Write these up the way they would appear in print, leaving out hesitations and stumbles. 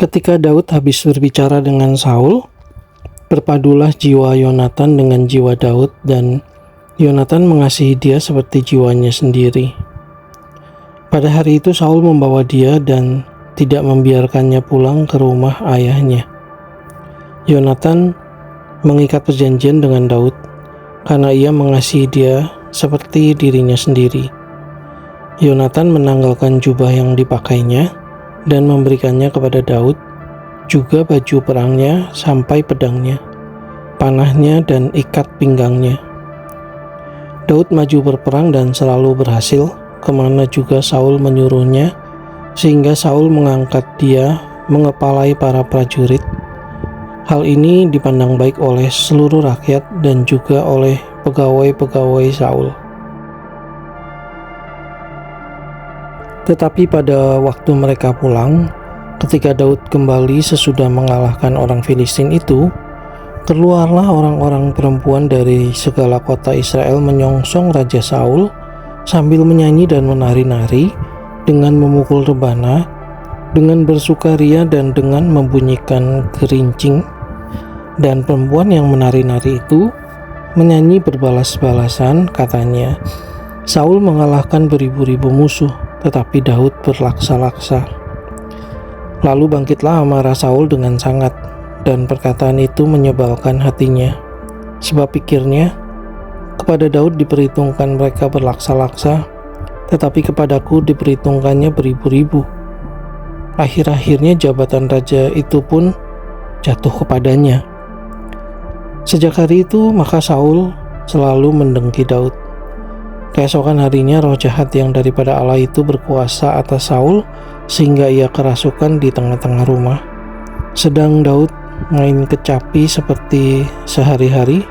Ketika Daud habis berbicara dengan Saul, berpadulah jiwa Yonatan dengan jiwa Daud, dan Yonatan mengasihi dia seperti jiwanya sendiri. Pada hari itu Saul membawa dia dan tidak membiarkannya pulang ke rumah ayahnya. Yonatan mengikat perjanjian dengan Daud karena ia mengasihi dia seperti dirinya sendiri. Yonatan menanggalkan jubah yang dipakainya dan memberikannya kepada Daud, juga baju perangnya sampai pedangnya, panahnya dan ikat pinggangnya. Daud maju berperang dan selalu berhasil kemana juga Saul menyuruhnya, sehingga Saul mengangkat dia mengepalai para prajurit. Hal ini dipandang baik oleh seluruh rakyat dan juga oleh pegawai-pegawai Saul. Tetapi pada waktu mereka pulang, ketika Daud kembali sesudah mengalahkan orang Filistin itu, keluarlah orang-orang perempuan dari segala kota Israel menyongsong Raja Saul sambil menyanyi dan menari-nari, dengan memukul rebana, dengan bersukaria dan dengan membunyikan gerincing. Dan perempuan yang menari-nari itu menyanyi berbalas-balasan, katanya, "Saul mengalahkan beribu-ribu musuh, tetapi Daud berlaksa-laksa." Lalu bangkitlah amarah Saul dengan sangat, dan perkataan itu menyebalkan hatinya. Sebab pikirnya, kepada Daud diperhitungkan mereka berlaksa-laksa, tetapi kepadaku diperhitungkannya beribu-ribu. Akhir-akhirnya jabatan raja itu pun jatuh kepadanya. Sejak hari itu maka Saul selalu mendengki Daud. Keesokan harinya roh jahat yang daripada Allah itu berkuasa atas Saul, sehingga ia kerasukan di tengah-tengah rumah. Sedang Daud main kecapi seperti sehari-hari,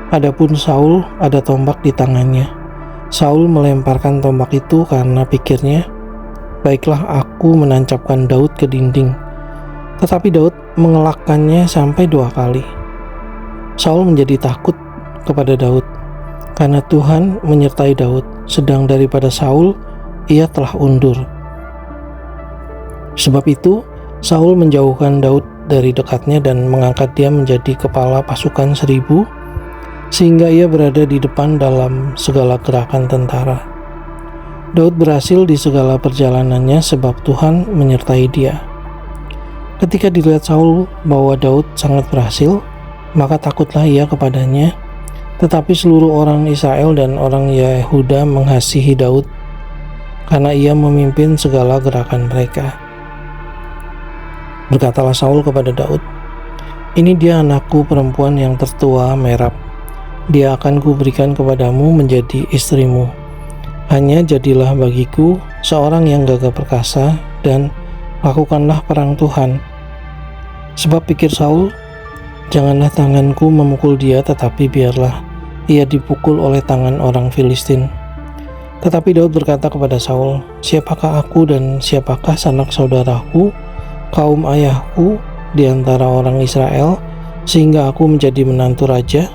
adapun Saul ada tombak di tangannya. Saul melemparkan tombak itu karena pikirnya, "Baiklah aku menancapkan Daud ke dinding." Tetapi Daud mengelakkannya sampai 2 kali. Saul menjadi takut kepada Daud, karena Tuhan menyertai Daud, sedang daripada Saul ia telah undur. Sebab itu Saul menjauhkan Daud dari dekatnya dan mengangkat dia menjadi kepala pasukan 1000, sehingga ia berada di depan dalam segala gerakan tentara. Daud berhasil di segala perjalanannya sebab Tuhan menyertai dia. Ketika dilihat Saul bahwa Daud sangat berhasil, maka takutlah ia kepadanya. Tetapi seluruh orang Israel dan orang Yehuda mengasihi Daud karena ia memimpin segala gerakan mereka. Berkatalah Saul kepada Daud, "Ini dia anakku perempuan yang tertua, Merab. Dia akan kuberikan kepadamu menjadi istrimu. Hanya jadilah bagiku seorang yang gagah perkasa dan lakukanlah perang Tuhan." Sebab pikir Saul, "Janganlah tanganku memukul dia, tetapi biarlah ia dipukul oleh tangan orang Filistin." Tetapi Daud berkata kepada Saul, "Siapakah aku dan siapakah sanak saudaraku, kaum ayahku di antara orang Israel, sehingga aku menjadi menantu raja?"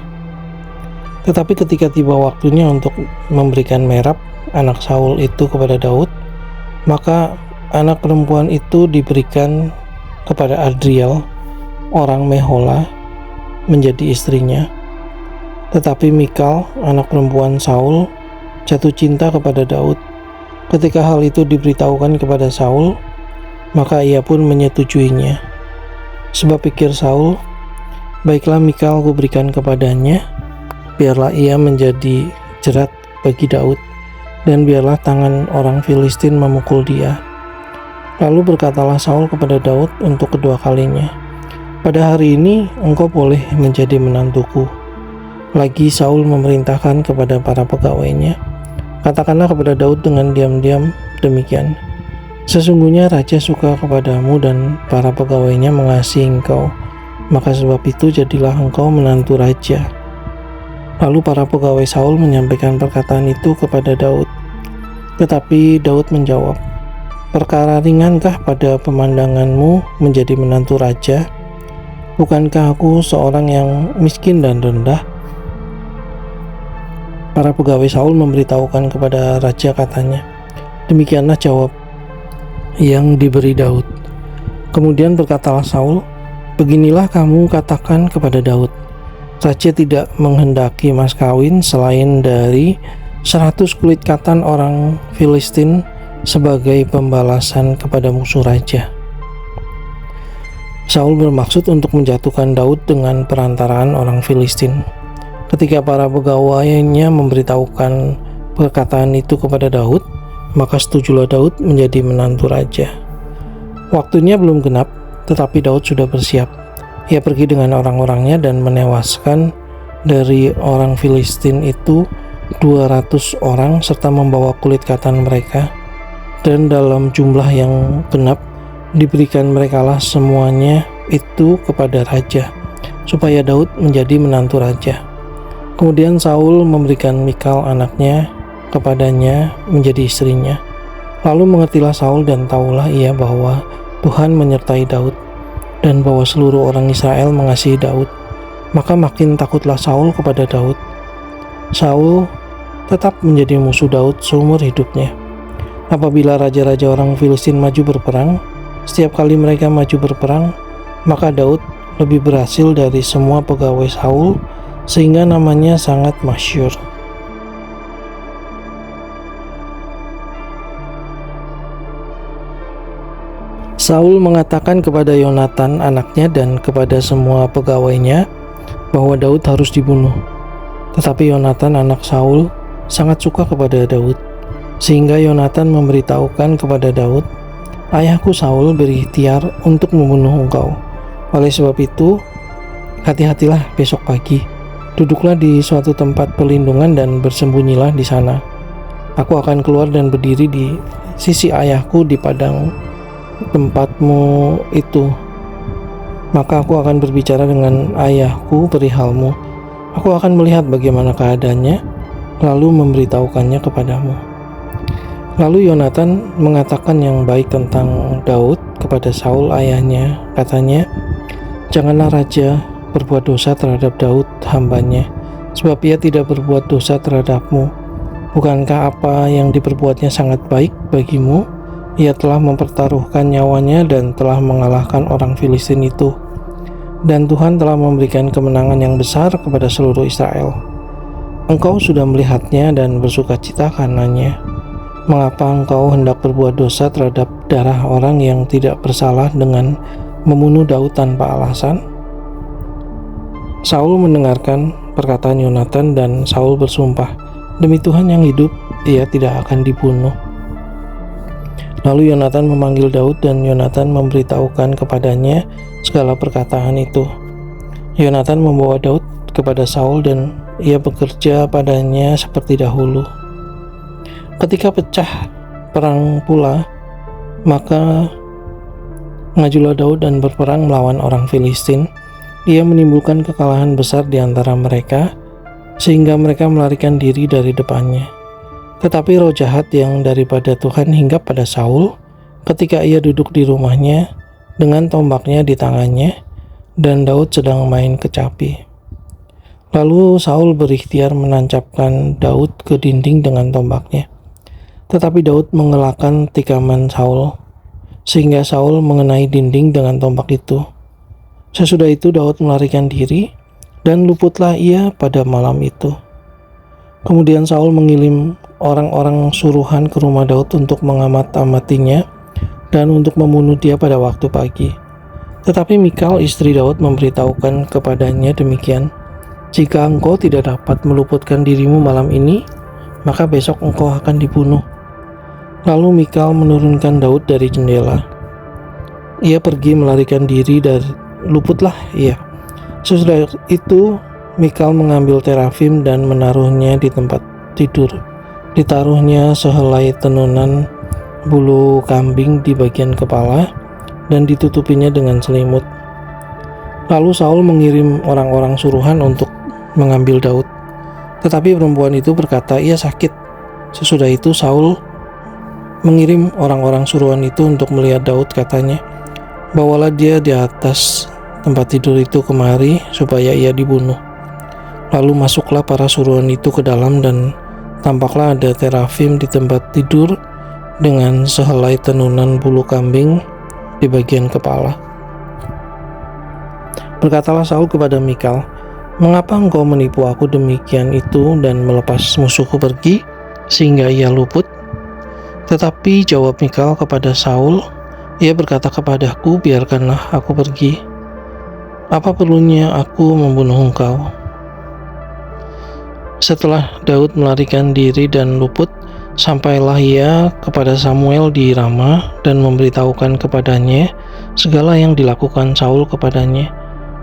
Tetapi ketika tiba waktunya untuk memberikan Merab, anak Saul itu kepada Daud, maka anak perempuan itu diberikan kepada Adriel, orang Mehola, menjadi istrinya. Tetapi Mikal, anak perempuan Saul, jatuh cinta kepada Daud. Ketika hal itu diberitahukan kepada Saul, maka ia pun menyetujuinya. Sebab pikir Saul, "Baiklah Mikal kuberikan kepadanya, biarlah ia menjadi jerat bagi Daud, dan biarlah tangan orang Filistin memukul dia." Lalu berkatalah Saul kepada Daud untuk kedua kalinya, "Pada hari ini engkau boleh menjadi menantuku." Lagi Saul memerintahkan kepada para pegawainya, "Katakanlah kepada Daud dengan diam-diam demikian, sesungguhnya raja suka kepadamu dan para pegawainya mengasihi engkau, maka sebab itu jadilah engkau menantu raja." Lalu para pegawai Saul menyampaikan perkataan itu kepada Daud. Tetapi Daud menjawab, "Perkara ringankah pada pemandanganmu menjadi menantu raja? Bukankah aku seorang yang miskin dan rendah?" Para pegawai Saul memberitahukan kepada raja, katanya, "Demikianlah jawab yang diberi Daud. Kemudian berkatalah Saul, "Beginilah kamu katakan kepada Daud, Raja tidak menghendaki mas kawin selain dari 100 kulit katan orang Filistin sebagai pembalasan kepada musuh raja." Saul bermaksud untuk menjatuhkan Daud dengan perantaraan orang Filistin. Ketika para pegawainya memberitahukan perkataan itu kepada Daud, maka setujulah Daud menjadi menantu raja. Waktunya belum genap, tetapi Daud sudah bersiap. Ia pergi dengan orang-orangnya dan menewaskan dari orang Filistin itu 200 orang serta membawa kulit katan mereka, dan dalam jumlah yang genap diberikan merekalah semuanya itu kepada raja, supaya Daud menjadi menantu raja. Kemudian Saul memberikan Mikal anaknya kepadanya menjadi istrinya. Lalu mengertilah Saul dan tahulah ia bahwa Tuhan menyertai Daud, dan bahwa seluruh orang Israel mengasihi Daud. Maka makin takutlah Saul kepada Daud. Saul tetap menjadi musuh Daud seumur hidupnya. Apabila raja-raja orang Filistin maju berperang, setiap kali mereka maju berperang, maka Daud lebih berhasil dari semua pegawai Saul, sehingga namanya sangat masyhur. Saul mengatakan kepada Yonatan anaknya dan kepada semua pegawainya bahwa Daud harus dibunuh. Tetapi Yonatan anak Saul sangat suka kepada Daud, sehingga Yonatan memberitahukan kepada Daud, "Ayahku Saul berikhtiar untuk membunuh engkau. Oleh sebab itu, hati-hatilah besok pagi. Duduklah di suatu tempat perlindungan dan bersembunyilah di sana. Aku akan keluar dan berdiri di sisi ayahku di padang tempatmu itu. Maka aku akan berbicara dengan ayahku perihalmu. Aku akan melihat bagaimana keadaannya, lalu memberitahukannya kepadamu." Lalu Yonatan mengatakan yang baik tentang Daud kepada Saul ayahnya. Katanya, "Janganlah raja berbuat dosa terhadap Daud hambanya, sebab ia tidak berbuat dosa terhadapmu. Bukankah apa yang diperbuatnya sangat baik bagimu? Ia telah mempertaruhkan nyawanya dan telah mengalahkan orang Filistin itu. Dan Tuhan telah memberikan kemenangan yang besar kepada seluruh Israel. Engkau sudah melihatnya dan bersukacita karenanya. Mengapa engkau hendak berbuat dosa terhadap darah orang yang tidak bersalah dengan membunuh Daud tanpa alasan?" Saul mendengarkan perkataan Yonatan dan Saul bersumpah, "Demi Tuhan yang hidup, ia tidak akan dibunuh." Lalu Yonatan memanggil Daud dan Yonatan memberitahukan kepadanya segala perkataan itu. Yonatan membawa Daud kepada Saul dan ia bekerja padanya seperti dahulu. Ketika pecah perang pula, maka majulah Daud dan berperang melawan orang Filistin. Ia menimbulkan kekalahan besar di antara mereka, sehingga mereka melarikan diri dari depannya. Tetapi roh jahat yang daripada Tuhan hinggap pada Saul ketika ia duduk di rumahnya dengan tombaknya di tangannya, dan Daud sedang main kecapi. Lalu Saul berikhtiar menancapkan Daud ke dinding dengan tombaknya. Tetapi Daud mengelakkan tikaman Saul, sehingga Saul mengenai dinding dengan tombak itu. Sesudah itu Daud melarikan diri, dan luputlah ia pada malam itu. Kemudian Saul mengirim orang-orang suruhan ke rumah Daud untuk mengamat-amatinya dan untuk membunuh dia pada waktu pagi. Tetapi Mikal istri Daud memberitahukan kepadanya demikian, "Jika engkau tidak dapat meluputkan dirimu malam ini, maka besok engkau akan dibunuh." Lalu Mikal menurunkan Daud dari jendela. Ia pergi melarikan diri dan luputlah ia. Sesudah itu Mikal mengambil terafim dan menaruhnya di tempat tidur. Ditaruhnya sehelai tenunan bulu kambing di bagian kepala dan ditutupinya dengan selimut. Lalu Saul mengirim orang-orang suruhan untuk mengambil Daud. Tetapi perempuan itu berkata ia sakit. Sesudah itu Saul mengirim orang-orang suruhan itu untuk melihat Daud, katanya, "Bawalah dia di atas tempat tidur itu kemari supaya ia dibunuh." Lalu masuklah para suruhan itu ke dalam dan tampaklah ada terafim di tempat tidur dengan sehelai tenunan bulu kambing di bagian kepala. Berkatalah Saul kepada Mikal, "Mengapa engkau menipu aku demikian itu dan melepas musuhku pergi, sehingga ia luput?" Tetapi jawab Mikal kepada Saul, "Ia berkata kepadaku, biarkanlah aku pergi. Apa perlunya aku membunuh engkau?" Setelah Daud melarikan diri dan luput, sampailah ia kepada Samuel di Rama dan memberitahukan kepadanya segala yang dilakukan Saul kepadanya.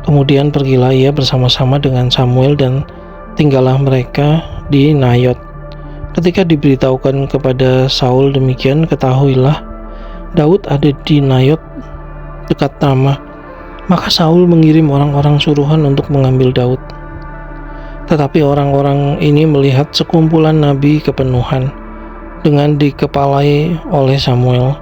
Kemudian pergilah ia bersama-sama dengan Samuel dan tinggallah mereka di Nayot. Ketika diberitahukan kepada Saul demikian, ketahuilah Daud ada di Nayot dekat Rama. Maka Saul mengirim orang-orang suruhan untuk mengambil Daud. Tetapi orang-orang ini melihat sekumpulan nabi kepenuhan dengan dikepalai oleh Samuel,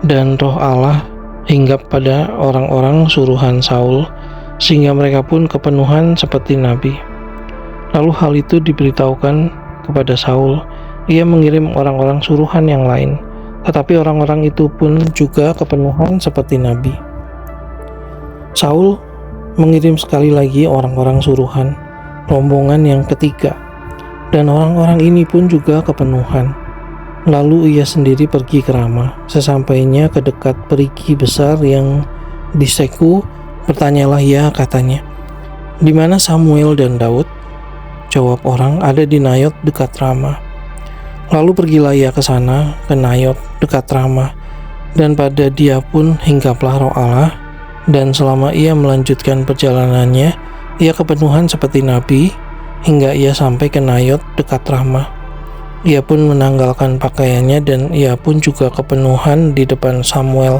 dan roh Allah hinggap pada orang-orang suruhan Saul, sehingga mereka pun kepenuhan seperti nabi. Lalu hal itu diberitahukan kepada Saul. Ia mengirim orang-orang suruhan yang lain, tetapi orang-orang itu pun juga kepenuhan seperti nabi. Saul mengirim sekali lagi orang-orang suruhan, rombongan yang ketiga, dan orang-orang ini pun juga kepenuhan. Lalu ia sendiri pergi ke Rama. Sesampainya ke dekat perigi besar yang di Seku, bertanyalah ia, katanya, "Di mana Samuel dan Daud?" Jawab orang, "Ada di Nayot dekat Rama." Lalu pergilah ia ke sana, ke Nayot dekat Rama, dan pada dia pun hinggaplah roh Allah, dan selama ia melanjutkan perjalanannya, ia kepenuhan seperti nabi, hingga ia sampai ke Nayot dekat Rama. Ia pun menanggalkan pakaiannya dan ia pun juga kepenuhan di depan Samuel.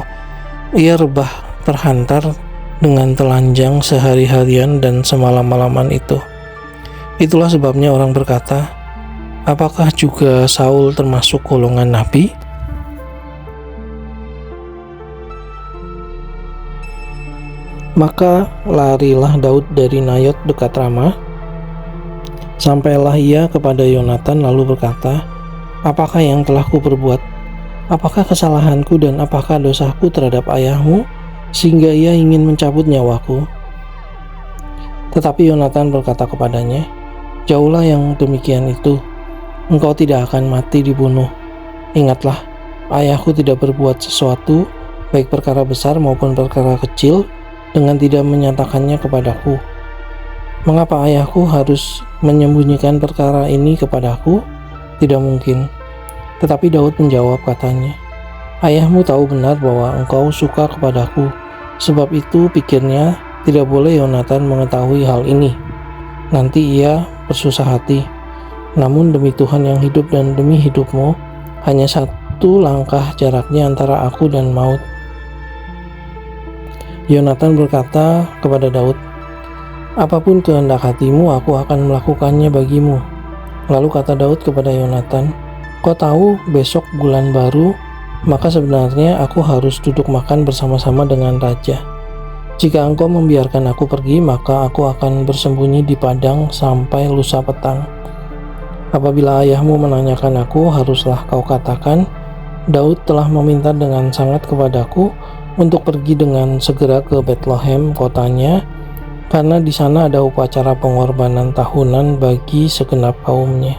Ia rebah terhantar dengan telanjang sehari-harian dan semalam-malaman itu. Itulah sebabnya orang berkata, apakah juga Saul termasuk golongan nabi? Maka larilah Daud dari Nayot dekat Rama. Sampailah ia kepada Yonatan lalu berkata, "Apakah yang telah kuperbuat? Apakah kesalahanku dan apakah dosaku terhadap ayahmu, sehingga ia ingin mencabut nyawaku?" Tetapi Yonatan berkata kepadanya, "Jauhlah yang demikian itu, engkau tidak akan mati dibunuh. Ingatlah, ayahku tidak berbuat sesuatu, baik perkara besar maupun perkara kecil, dengan tidak menyatakannya kepadaku. Mengapa ayahku harus menyembunyikan perkara ini kepadaku? Tidak mungkin." Tetapi Daud menjawab katanya, "Ayahmu tahu benar bahwa engkau suka kepadaku, sebab itu pikirnya tidak boleh Yonatan mengetahui hal ini. Nanti ia bersusah hati. Namun demi Tuhan yang hidup dan demi hidupmu, hanya satu langkah jaraknya antara aku dan maut." Yonatan berkata kepada Daud, "Apapun kehendak hatimu, aku akan melakukannya bagimu." Lalu kata Daud kepada Yonatan, "Kau tahu besok bulan baru, maka sebenarnya aku harus duduk makan bersama-sama dengan raja. Jika engkau membiarkan aku pergi, maka aku akan bersembunyi di padang sampai lusa petang. Apabila ayahmu menanyakan aku, haruslah kau katakan, Daud telah meminta dengan sangat kepadaku untuk pergi dengan segera ke Betlehem kotanya, karena di sana ada upacara pengorbanan tahunan bagi segenap kaumnya.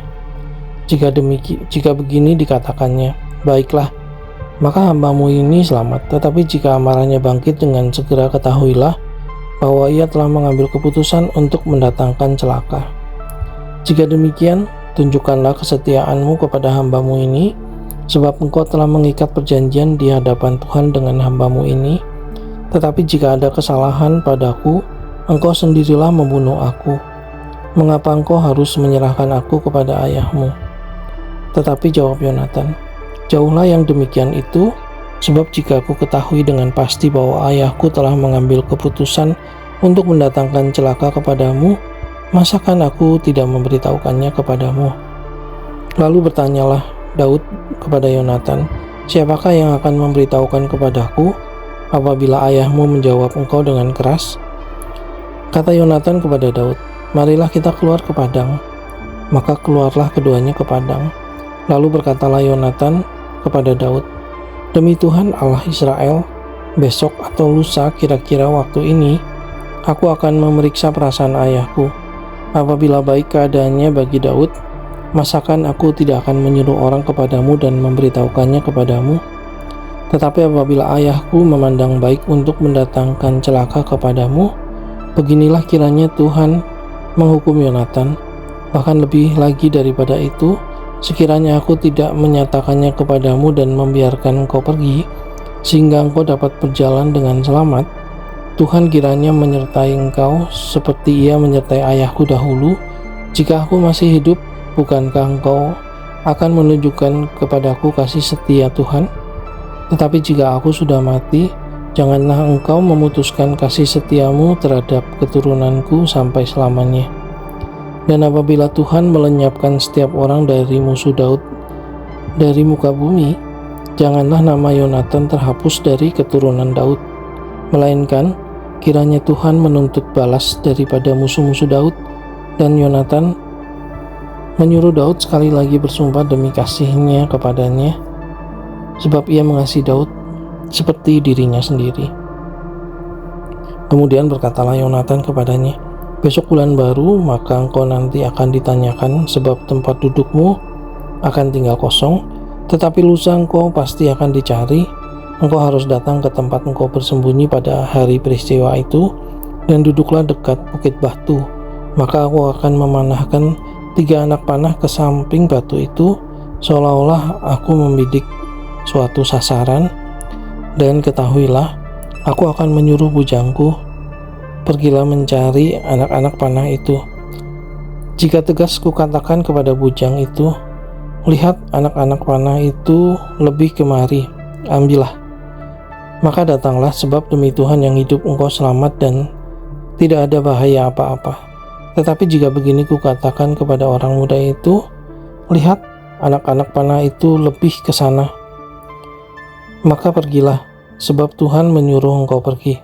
Jika begini dikatakannya, baiklah, maka hambamu ini selamat. Tetapi jika amarahnya bangkit, dengan segera ketahuilah bahwa ia telah mengambil keputusan untuk mendatangkan celaka. Jika demikian, tunjukkanlah kesetiaanmu kepada hambamu ini, sebab engkau telah mengikat perjanjian di hadapan Tuhan dengan hambamu ini. Tetapi jika ada kesalahan padaku, engkau sendirilah membunuh aku. Mengapa engkau harus menyerahkan aku kepada ayahmu?" Tetapi jawab Yonatan, "Jauhlah yang demikian itu, sebab jika aku ketahui dengan pasti bahwa ayahku telah mengambil keputusan untuk mendatangkan celaka kepadamu, masakan aku tidak memberitahukannya kepadamu?" Lalu bertanyalah Daud kepada Yonatan, "Siapakah yang akan memberitahukan kepadaku apabila ayahmu menjawab engkau dengan keras?" Kata Yonatan kepada Daud, "Marilah kita keluar ke padang." Maka keluarlah keduanya ke padang. Lalu berkatalah Yonatan kepada Daud, "Demi Tuhan Allah Israel, Besok atau lusa kira-kira waktu ini, aku akan memeriksa perasaan ayahku. Apabila baik keadaannya bagi Daud, masakan aku tidak akan menyuruh orang kepadamu dan memberitahukannya kepadamu? Tetapi apabila ayahku memandang baik untuk mendatangkan celaka kepadamu, beginilah kiranya Tuhan menghukum Yonatan. Bahkan lebih lagi daripada itu, sekiranya aku tidak menyatakannya kepadamu dan membiarkan engkau pergi, sehingga engkau dapat berjalan dengan selamat, Tuhan kiranya menyertai engkau seperti Ia menyertai ayahku dahulu. Jika aku masih hidup, bukankah engkau akan menunjukkan kepadaku kasih setia Tuhan? Tetapi jika aku sudah mati, janganlah engkau memutuskan kasih setiamu terhadap keturunanku sampai selamanya. Dan apabila Tuhan melenyapkan setiap orang dari musuh Daud dari muka bumi, janganlah nama Yonatan terhapus dari keturunan Daud, melainkan kiranya Tuhan menuntut balas daripada musuh-musuh Daud. Dan Yonatan menyuruh Daud sekali lagi bersumpah demi kasihnya kepadanya, sebab ia mengasihi Daud seperti dirinya sendiri. Kemudian berkatalah Yonatan kepadanya, besok bulan baru, maka engkau nanti akan ditanyakan, sebab tempat dudukmu akan tinggal kosong. Tetapi lusa engkau pasti akan dicari. Engkau harus datang ke tempat engkau bersembunyi pada hari peristiwa itu, dan duduklah dekat bukit batu. Maka aku akan memanahkan 3 anak panah ke samping batu itu, seolah-olah aku membidik suatu sasaran. Dan ketahuilah, aku akan menyuruh bujangku, pergilah mencari anak-anak panah itu. Jika tegas kukatakan kepada bujang itu, lihat, anak-anak panah itu lebih kemari, ambillah. Maka datanglah, sebab demi Tuhan yang hidup engkau selamat dan tidak ada bahaya apa-apa. Tetapi jika begini kukatakan kepada orang muda itu, lihat, anak-anak panah itu lebih ke sana, maka pergilah, sebab Tuhan menyuruh engkau pergi.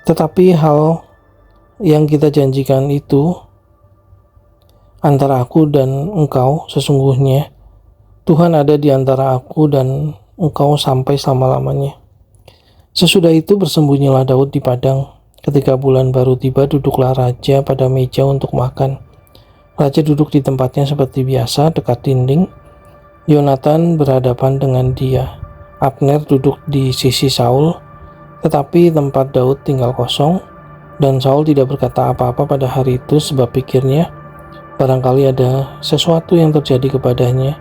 Tetapi hal yang kita janjikan itu antara aku dan engkau, sesungguhnya Tuhan ada di antara aku dan engkau sampai selama-lamanya. Sesudah itu bersembunyilah Daud di padang. Ketika bulan baru tiba, duduklah raja pada meja untuk makan. Raja duduk di tempatnya seperti biasa, dekat dinding. Yonatan berhadapan dengan dia. Abner duduk di sisi Saul, tetapi tempat Daud tinggal kosong. Dan Saul tidak berkata apa-apa pada hari itu, sebab pikirnya, barangkali ada sesuatu yang terjadi kepadanya.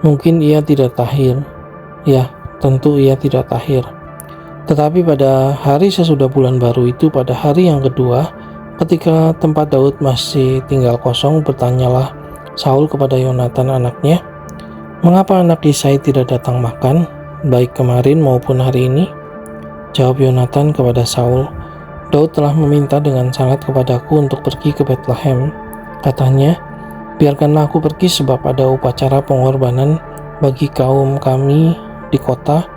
Mungkin ia tidak tahir. Ya, tentu ia tidak tahir. Tetapi pada hari sesudah bulan baru itu, pada hari yang kedua, ketika tempat Daud masih tinggal kosong, bertanyalah Saul kepada Yonatan anaknya, mengapa anak Yisai tidak datang makan, baik kemarin maupun hari ini? Jawab Yonatan kepada Saul, Daud telah meminta dengan sangat kepadaku untuk pergi ke Betlehem. Katanya, biarkanlah aku pergi sebab ada upacara pengorbanan bagi kaum kami di kota,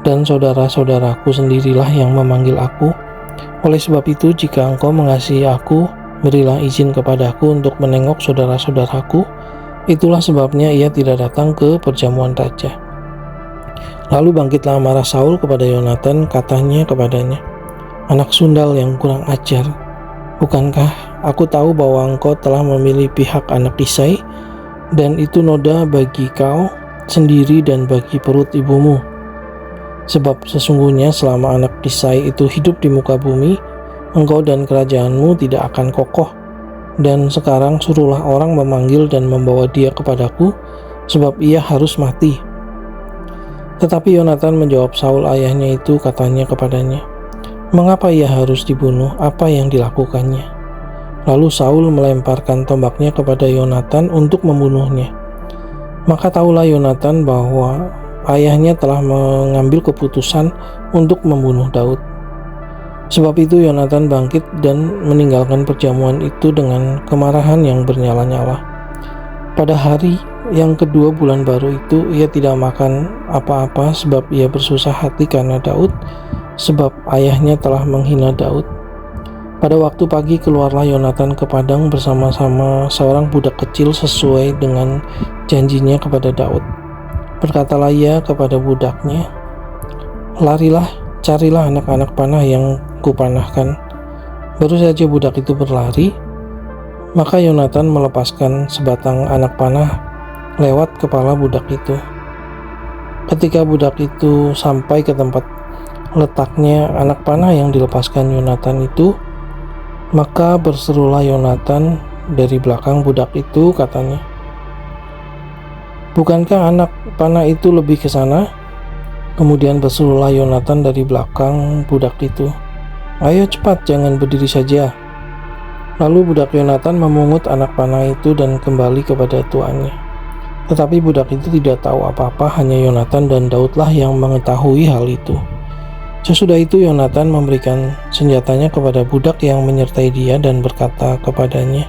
dan saudara-saudaraku sendirilah yang memanggil aku. Oleh sebab itu, jika engkau mengasihi aku, berilah izin kepadaku untuk menengok saudara-saudaraku. Itulah sebabnya ia tidak datang ke perjamuan raja. Lalu bangkitlah amarah Saul kepada Yonatan, katanya kepadanya, anak sundal yang kurang ajar, bukankah aku tahu bahwa engkau telah memilih pihak anak Yisai, dan itu noda bagi kau sendiri dan bagi perut ibumu. Sebab sesungguhnya selama anak Yisai itu hidup di muka bumi, engkau dan kerajaanmu tidak akan kokoh. Dan sekarang suruhlah orang memanggil dan membawa dia kepadaku, sebab ia harus mati. Tetapi Yonatan menjawab Saul ayahnya itu, katanya kepadanya, mengapa ia harus dibunuh? Apa yang dilakukannya? Lalu Saul melemparkan tombaknya kepada Yonatan untuk membunuhnya. Maka tahulah Yonatan bahwa ayahnya telah mengambil keputusan untuk membunuh Daud. Sebab itu Yonatan bangkit dan meninggalkan perjamuan itu dengan kemarahan yang bernyala-nyala. Pada hari yang kedua bulan baru itu, ia tidak makan apa-apa sebab ia bersusah hati karena Daud, sebab ayahnya telah menghina Daud. Pada waktu pagi keluarlah Yonatan ke padang bersama-sama seorang budak kecil sesuai dengan janjinya kepada Daud. Berkatalah ia kepada budaknya, Larilah, carilah anak-anak panah yang kupanahkan. Baru saja budak itu berlari, maka Yonatan melepaskan sebatang anak panah lewat kepala budak itu. Ketika budak itu sampai ke tempat letaknya anak panah yang dilepaskan Yonatan itu, maka berserulah Yonatan dari belakang budak itu, katanya, "Bukankah anak panah itu lebih ke sana?" Kemudian berserulah Yonatan dari belakang budak itu, "Ayo cepat, jangan berdiri saja." Lalu budak Yonatan memungut anak panah itu dan kembali kepada tuannya. Tetapi budak itu tidak tahu apa-apa, hanya Yonatan dan Daudlah yang mengetahui hal itu. Sesudah itu Yonatan memberikan senjatanya kepada budak yang menyertai dia dan berkata kepadanya,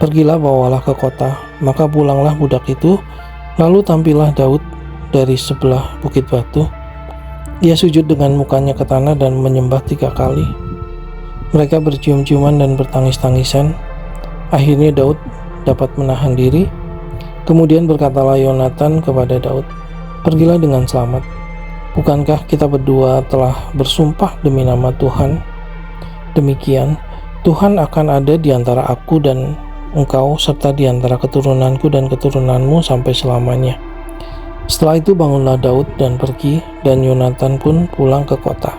"Pergilah, bawalah ke kota." Maka pulanglah budak itu, lalu tampillah Daud dari sebelah bukit batu. Ia sujud dengan mukanya ke tanah dan menyembah 3 kali. Mereka bercium-ciuman dan bertangis-tangisan. Akhirnya Daud dapat menahan diri. Kemudian berkatalah Yonatan kepada Daud, "Pergilah dengan selamat. Bukankah kita berdua telah bersumpah demi nama Tuhan? Demikian, Tuhan akan ada di antara aku dan engkau serta di antara keturunanku dan keturunanmu sampai selamanya." Setelah itu bangunlah Daud dan pergi, dan Yonatan pun pulang ke kota.